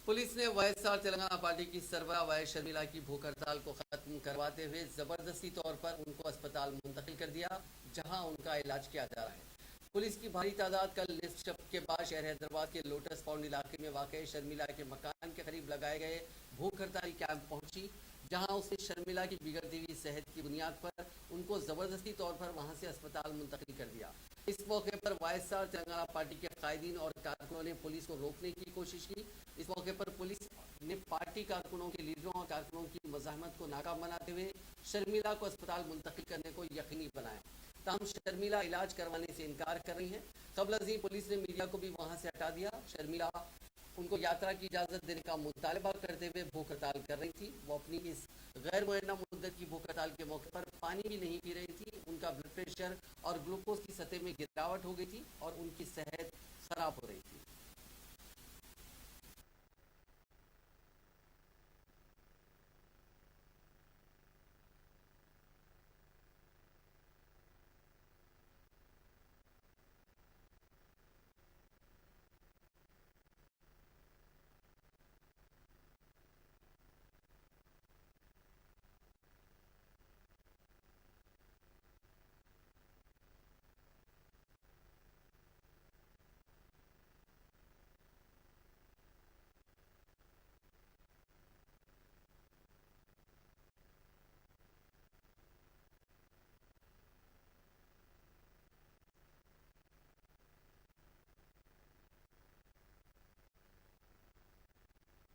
Police ने YSR Telangana party की सरबराह Y Sharmila की भूख हड़ताल को खत्म करवाते हुए जबरदस्ती तौर पर उनको अस्पताल मुंतकिल कर दिया, जहां उनका इलाज किया जा रहा है। पुलिस की भारी तादाद कल निसफ शब के बाद शहर हैदराबाद के लोटस पाउंड इलाके में वाक़ शर्मिला के मकान के करीब लगाए गए भूख हड़ताली कैंप पहुंची, जहां उसने शर्मिला की बिगड़ती हुई सेहत की बुनियाद पर उनको ज़बरदस्ती तौर पर वहां से अस्पताल मुंतकिल कर दिया। इस मौके पर वाईएसआर तेलंगाना पार्टी के कायदीन और कारकुनों ने पुलिस को रोकने की कोशिश की। इस मौके पर पुलिस ने पार्टी कारकुनों के लीडरों और कारकुनों की मज़ाहमत को नाकाम बनाते हुए शर्मिला को अस्पताल मुंतकिल करने को यकीनी बनाया। ताहम शर्मिला इलाज करवाने से इनकार कर रही हैं। कबल अज़ीं पुलिस ने मीडिया को भी वहां से हटा दिया। शर्मिला उनको यात्रा की इजाज़त देने का मुतालबा करते हुए भूख हड़ताल कर रही थी। वो अपनी इस गैर मुअय्यना मुद्दत की भूख हड़ताल के मौके पर पानी भी नहीं पी रही थी। उनका ब्लड प्रेशर और ग्लूकोज की सतह में गिरावट हो गई थी और उनकी सेहत खराब हो रही थी।